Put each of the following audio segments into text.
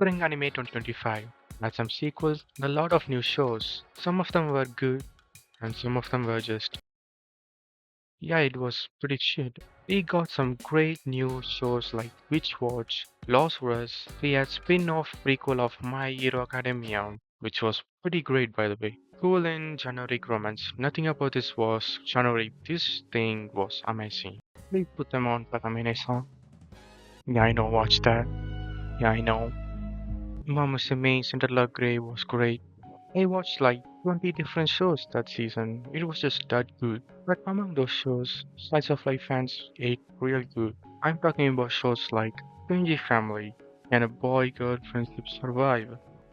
Spring Anime 2025 had some sequels and a lot of new shows. Some of them were good and some of them were just, yeah, it was pretty shit. We got some great new shows like Witch Watch, Lost Wars. We had spin-off prequel of My Hero Academia, which was pretty great by the way. Cool and generic romance. Nothing about this was generic. This thing was amazing. We put them on Takamine-san. Yeah, I know, watch that. Yeah, I know. Mama Sime Cinderella Grey was great. I watched like 20 different shows that season. It was just that good. But among those shows, Slice of Life fans ate real good. I'm talking about shows like Twenty Family and a boy-girl friendship survive.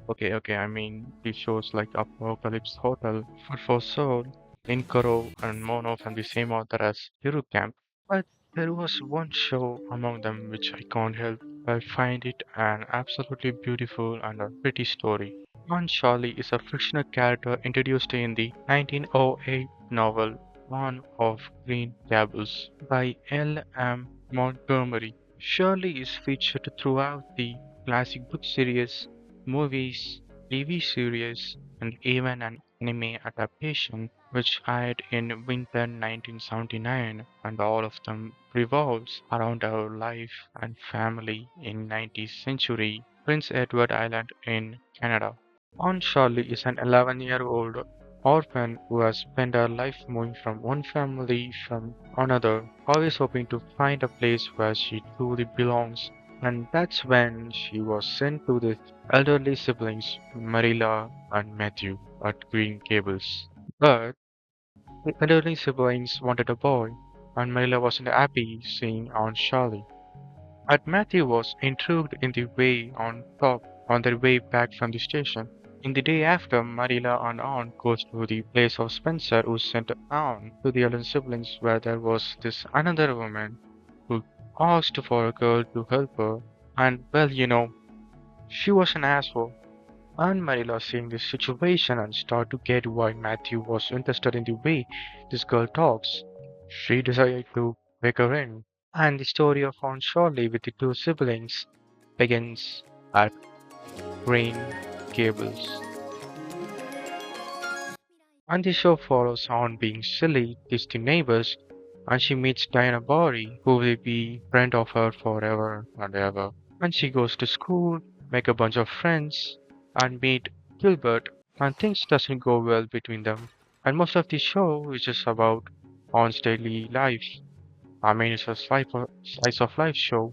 Okay, I mean these shows like Apocalypse Hotel, Food for Soul, Inkaro, and Mono from the same author as Hero Camp. But there was one show among them which I can't help. I find it an absolutely beautiful and a pretty story. Aunt Shirley is a fictional character introduced in the 1908 novel Anne of Green Gables by L. M. Montgomery. Shirley is featured throughout the classic book series, movies, TV series, and even an anime adaptation which aired in winter 1979, and all of them revolves around our life and family in 19th century Prince Edward Island in Canada. Aunt Shirley is an 11-year-old orphan who has spent her life moving from one family from another, always hoping to find a place where she truly belongs. And that's when she was sent to the elderly siblings, Marilla and Matthew, at Green Gables. But the elderly siblings wanted a boy, and Marilla wasn't happy seeing Aunt Shirley. But Matthew was intrigued in the way on top on their way back from the station. In the day after, Marilla and Aunt goes to the place of Spencer who sent Aunt to the elder siblings where there was this another woman who asked for a girl to help her and well she was an asshole. Aunt Marilla seeing this situation and start to get why Matthew was interested in the way this girl talks. She decided to take her in. And the story of Aunt Shirley with the two siblings begins at Green Gables. And the show follows Aunt being silly, tease the neighbors, and she meets Diana Barry, who will be friend of her forever and ever. And she goes to school, make a bunch of friends, and meet Gilbert, and things doesn't go well between them. And most of the show is just about Aunt's daily life. I mean, it's a slice of life show.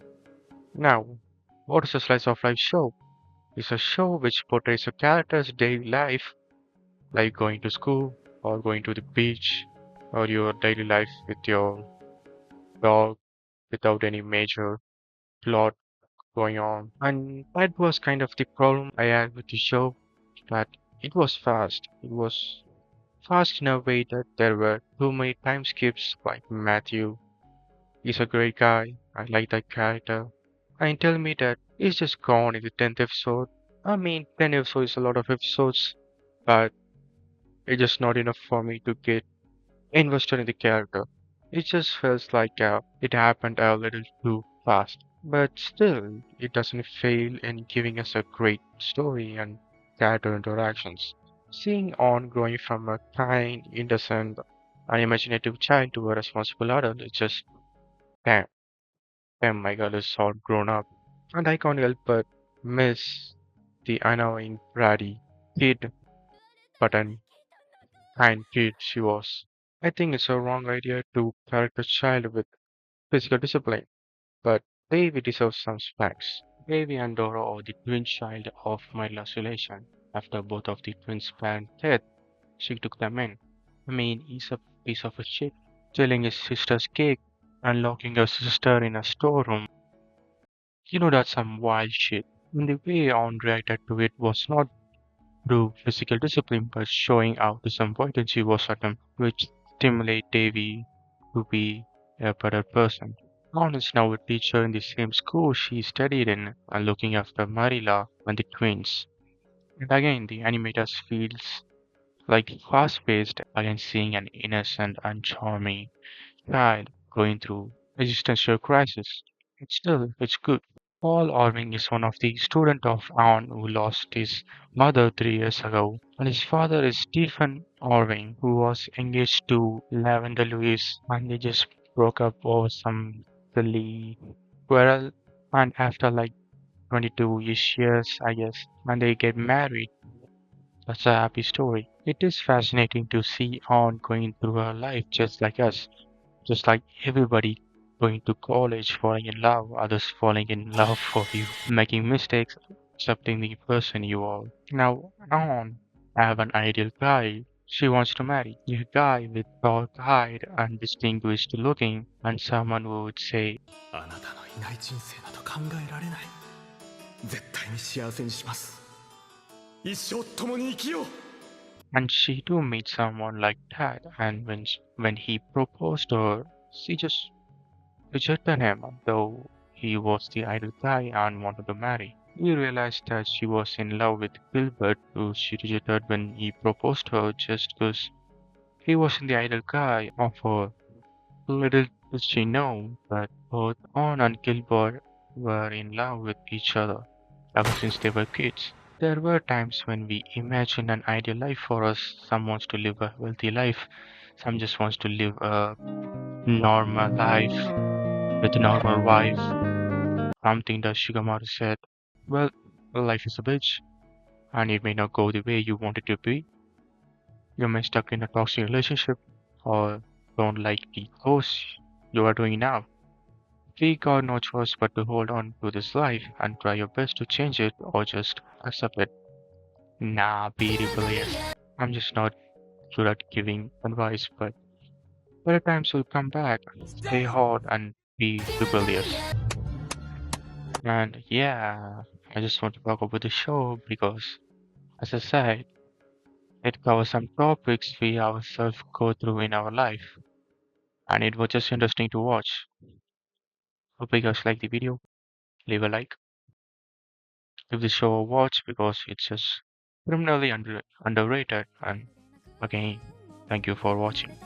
Now, what is a slice of life show? It's a show which portrays a character's daily life, like going to school, or going to the beach, or your daily life with your dog without any major plot going on. And that was kind of the problem I had with the show, that it was fast. It was fast in a way that there were too many time skips, like Matthew. He's a great guy. I like that character. And tell me that he's just gone in the 10th episode. I mean, 10 episodes is a lot of episodes, but it's just not enough for me to get invested in the character. It just feels like it happened a little too fast. But still, it doesn't fail in giving us a great story and character interactions. Seeing On growing from a kind, innocent, unimaginative child to a responsible adult is just damn. Damn, my girl is all grown up. And I can't help but miss the annoying, bratty kid, but an kind kid she was. I think it's a wrong idea to correct a child with physical discipline, but Davy deserves some smacks. Davy and Dora are the twin child of my last relation. After both of the twins' parents' death, she took them in. I mean, he's a piece of a shit, stealing his sister's cake and locking her sister in a storeroom. That's some wild shit. And the way On reacted to it was not through physical discipline, but showing how disappointed she was at him, which stimulate Davy to be a better person. On is now a teacher in the same school she studied in and looking after Marilla and the twins. And again, the animators feels like fast-paced again seeing an innocent and charming child going through existential crisis. But still, it's good. Paul Irving is one of the students of Anne who lost his mother 3 years ago, and his father is Stephen Irving, who was engaged to Lavender Lewis, and they just broke up over some silly quarrel. And after like 22-ish years, I guess, and they get married. That's a happy story. It is fascinating to see Anne going through her life just like us. Just like everybody going to college, falling in love, others falling in love for you, making mistakes, accepting the person you are. Now, on, I have an ideal guy she wants to marry. A guy with dark eyed and distinguished looking, and someone who would say, あなたのいない人生など考えられない。絶対に幸せにします。一生共に生きよう。and she too meets someone like that. And when he proposed to her, she just rejected him, though he was the ideal guy and wanted to marry. We realized that she was in love with Gilbert, who she rejected when he proposed to her just because he wasn't the ideal guy of her. Little did she know that both Anne and Gilbert were in love with each other ever since they were kids. There were times when we imagined an ideal life for us. Some wants to live a wealthy life, some just wants to live a normal life with a normal wife. Something that Shigamaru said, well, life is a bitch, and it may not go the way you want it to be. You may stuck in a toxic relationship, or don't like the course you are doing now. We got no choice but to hold on to this life and try your best to change it, or just accept it. Nah, be rebellious. I'm just not good at giving advice, but better times will come back. Stay hard and be rebellious. And yeah, I just want to talk about the show because, as I said, it covers some topics we ourselves go through in our life, and it was just interesting to watch. Hope you guys like the video. Leave a like, give the show a watch because it's just criminally underrated. And again, thank you for watching.